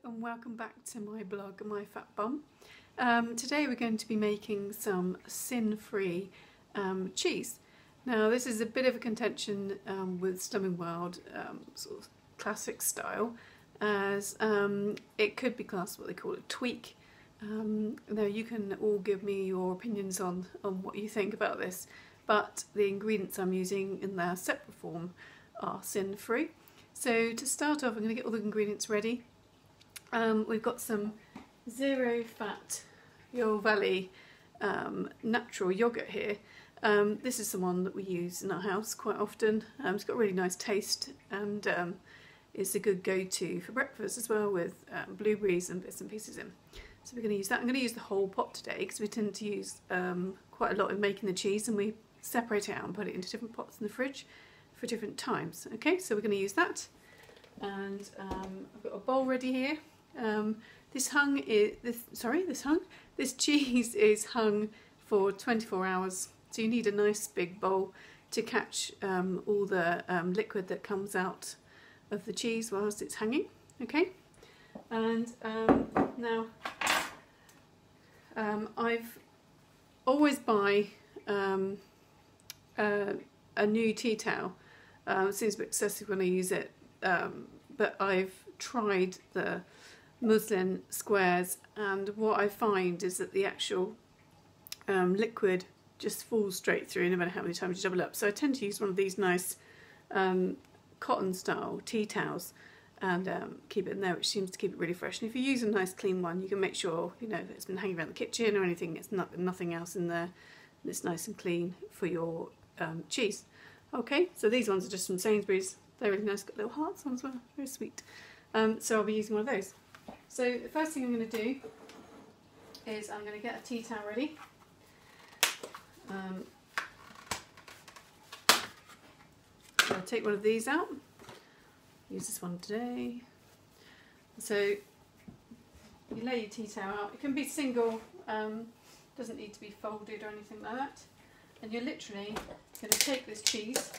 And welcome back to my blog, My Fat Bum. Today we're going to be making some sin-free cheese. Now this is a bit of a contention with Stumming Wild sort of classic style, as it could be classed what they call a tweak. Now you can all give me your opinions on what you think about this, but the ingredients I'm using in their separate form are sin-free. So to start off, I'm going to get all the ingredients ready. We've got some zero fat Yo Valley natural yogurt here. This is the one that we use in our house quite often. It's got a really nice taste, and it's a good go-to for breakfast as well, with blueberries and bits and pieces in. So we're going to use that. I'm going to use the whole pot today because we tend to use quite a lot in making the cheese, and we separate it out and put it into different pots in the fridge for different times. Okay, so we're going to use that, and I've got a bowl ready here. This cheese is hung for 24 hours, so you need a nice big bowl to catch all the liquid that comes out of the cheese whilst it's hanging. Okay, and now I've always buy a new tea towel. It seems a bit excessive when I use it, but I've tried the muslin squares, and what I find is that the actual liquid just falls straight through no matter how many times you double up. So I tend to use one of these nice cotton style tea towels and keep it in there, which seems to keep it really fresh. And if you use a nice clean one, you can make sure, you know, if it's been hanging around the kitchen or anything, it's nothing else in there, and it's nice and clean for your cheese. Okay, so these ones are just from Sainsbury's. They're really nice, got little hearts on as well, very sweet. So I'll be using one of those. So the first thing I'm going to do is I'm going to get a tea towel ready. I'll take one of these out. Use this one today. So you lay your tea towel out. It can be single, doesn't need to be folded or anything like that. And you're literally going to take this cheese,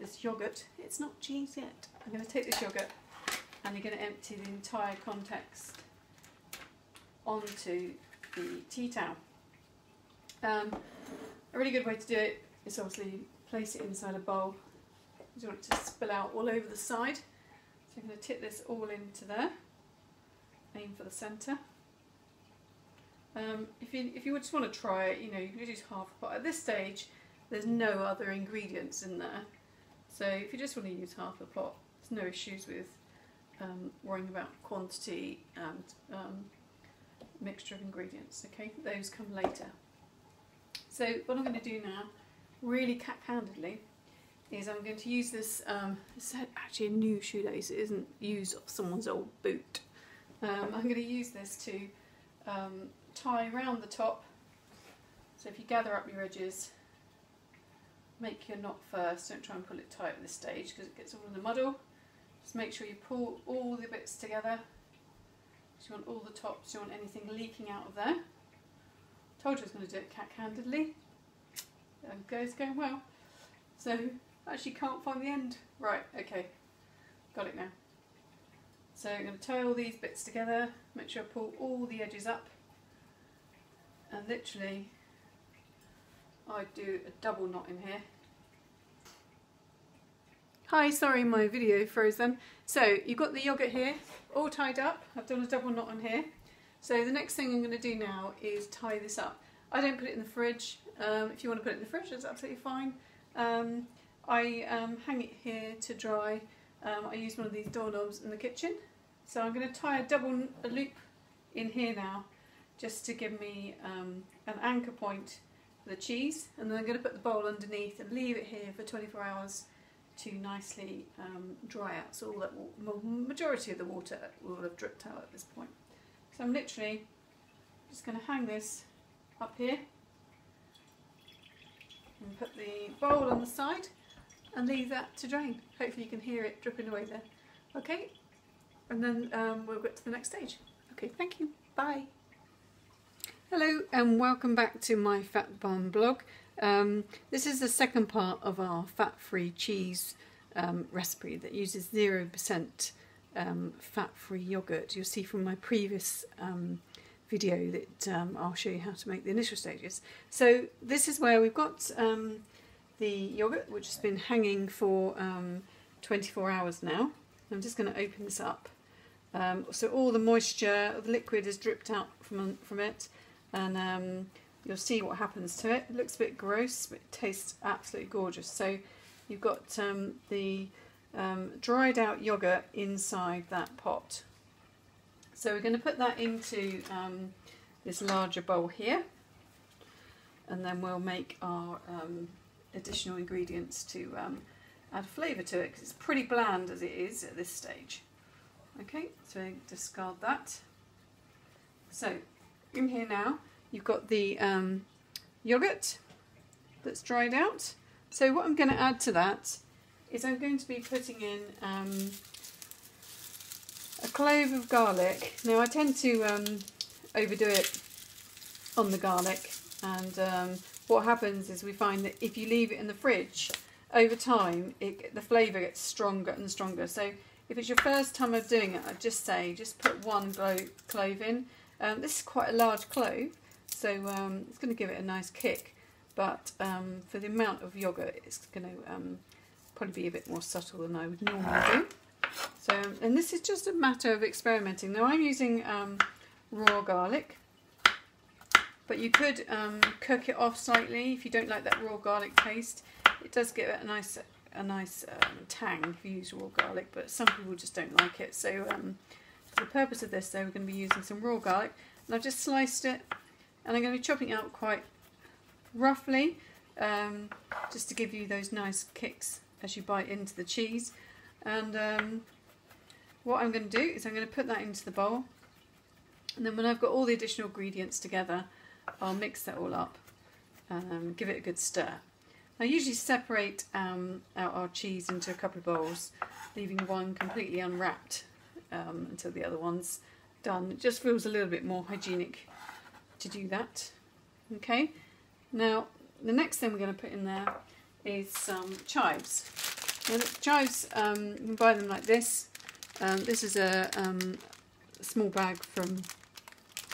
this yogurt. It's not cheese yet. I'm going to take this yogurt, and you're going to empty the entire context onto the tea towel. A really good way to do it is obviously place it inside a bowl. You don't want it to spill out all over the side. So I'm going to tip this all into there. Aim for the centre. If you just want to try it, you know, you can use half a pot. At this stage, there's no other ingredients in there. So if you just want to use half a pot, there's no issues with worrying about quantity and mixture of ingredients. Okay, those come later. So what I'm going to do now, really cat-handedly, is I'm going to use this. It's actually a new shoelace. It isn't used off someone's old boot. I'm going to use this to tie around the top. So if you gather up your edges, make your knot first. Don't try and pull it tight at this stage because it gets all in the muddle. Just make sure you pull all the bits together. You want all the tops, you want anything leaking out of there. Told you I was going to do it cat-handedly. There we go, it's going well. So I actually can't find the end. Right, okay, got it now. So I'm going to tie all these bits together, make sure I pull all the edges up, and literally I do a double knot in here. Hi, sorry my video froze then. So you've got the yogurt here, all tied up. I've done a double knot on here. So the next thing I'm going to do now is tie this up. I don't put it in the fridge. If you want to put it in the fridge, that's absolutely fine. I hang it here to dry. I use one of these doorknobs in the kitchen. So I'm going to tie a loop in here now, just to give me an anchor point for the cheese. And then I'm going to put the bowl underneath and leave it here for 24 hours to nicely dry out, so all that majority of the water will have dripped out at this point. So I'm literally just going to hang this up here and put the bowl on the side and leave that to drain. Hopefully you can hear it dripping away there. Okay, and then we'll get to the next stage. Okay, thank you, bye. Hello and welcome back to my Fat Bum blog. This is the second part of our fat-free cheese recipe that uses 0% fat-free yogurt. You'll see from my previous video that I'll show you how to make the initial stages. So this is where we've got the yogurt, which has been hanging for 24 hours now. I'm just going to open this up. So all the moisture, the liquid has dripped out from it, and you'll see what happens to it. It looks a bit gross, but it tastes absolutely gorgeous. So you've got the dried out yogurt inside that pot. So we're going to put that into this larger bowl here, and then we'll make our additional ingredients to add flavour to it, because it's pretty bland as it is at this stage. Okay, so discard that. So in here now you've got the yogurt that's dried out. So what I'm going to add to that is I'm going to be putting in a clove of garlic. Now I tend to overdo it on the garlic, and what happens is we find that if you leave it in the fridge over time, the flavour gets stronger and stronger. So if it's your first time of doing it, I'd just say just put one clove in. This is quite a large clove, so it's going to give it a nice kick, but for the amount of yogurt, it's going to probably be a bit more subtle than I would normally do. So, and this is just a matter of experimenting. Now I'm using raw garlic, but you could cook it off slightly if you don't like that raw garlic taste. It does give it a nice tang if you use raw garlic, but some people just don't like it. So for the purpose of this, though, we're going to be using some raw garlic, and I've just sliced it, and I'm going to be chopping it out quite roughly, just to give you those nice kicks as you bite into the cheese. And what I'm going to do is I'm going to put that into the bowl, and then when I've got all the additional ingredients together, I'll mix that all up and give it a good stir. I usually separate out our cheese into a couple of bowls, leaving one completely unwrapped until the other one's done. It just feels a little bit more hygienic to do that. Okay, now the next thing we're going to put in there is some chives. Now the chives, you can buy them like this. This is a small bag from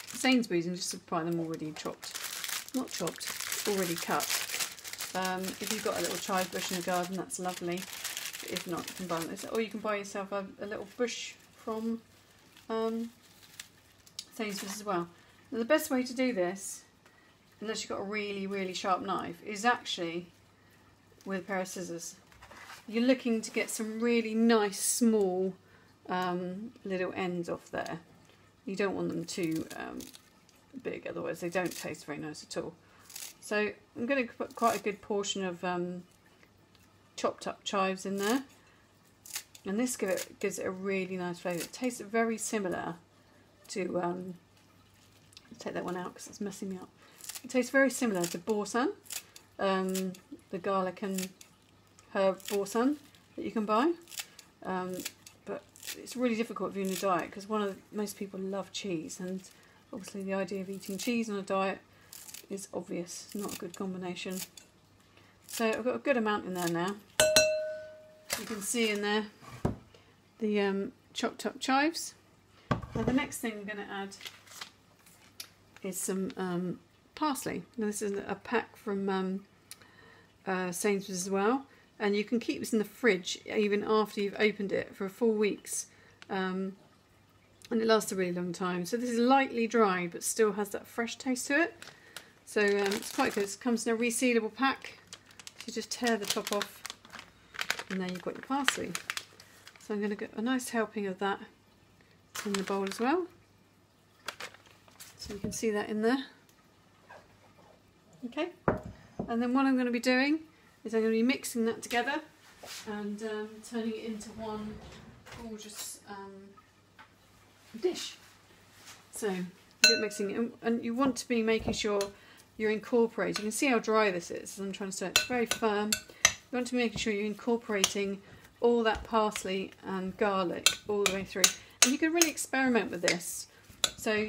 Sainsbury's, and just buy them already chopped. Not chopped, already cut. If you've got a little chive bush in the garden, that's lovely. If not, you can buy this, or you can buy yourself a little bush from Sainsbury's as well. Now, the best way to do this, unless you've got a really, really sharp knife, is actually with a pair of scissors. You're looking to get some really nice, small little ends off there. You don't want them too big, otherwise they don't taste very nice at all. So I'm going to put quite a good portion of chopped up chives in there, and this gives it a really nice flavour. It tastes very similar to, take that one out because it's messing me up. It tastes very similar to boursin, the garlic and herb boursin that you can buy, but it's really difficult if you're in a diet, because most people love cheese, and obviously the idea of eating cheese on a diet is obvious, not a good combination. So I've got a good amount in there now. You can see in there the chopped up chives. Now the next thing I'm going to add is some parsley. Now this is a pack from Sainsbury's as well, and you can keep this in the fridge even after you've opened it for 4 weeks, and it lasts a really long time. So this is lightly dried but still has that fresh taste to it. So it's quite good. It comes in a resealable pack. So you just tear the top off, and there you've got your parsley. So I'm going to get a nice helping of that in the bowl as well. So you can see that in there. Okay. And then what I'm going to be doing is I'm going to be mixing that together and turning it into one gorgeous dish. So you get mixing it, and you want to be making sure you're incorporating. You can see how dry this is. I'm trying to say it's very firm. You want to be making sure you're incorporating all that parsley and garlic all the way through. And you can really experiment with this. So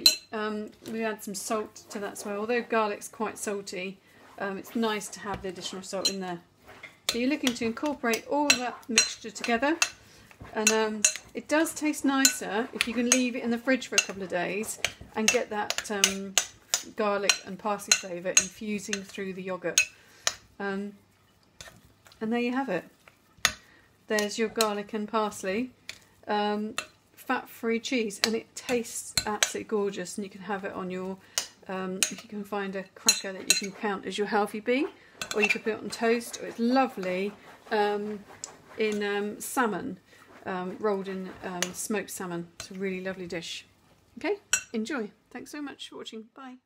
we add some salt to that as well. Although garlic's quite salty, it's nice to have the additional salt in there. So you're looking to incorporate all that mixture together, and It does taste nicer if you can leave it in the fridge for a couple of days and get that garlic and parsley flavour infusing through the yoghurt. And there you have it. There's your garlic and parsley fat-free cheese, and it tastes absolutely gorgeous. And you can have it on your, if you can find a cracker that you can count as your healthy bee, or you could put it on toast. Or it's lovely in salmon, rolled in smoked salmon. It's a really lovely dish. Okay, enjoy. Thanks so much for watching. Bye.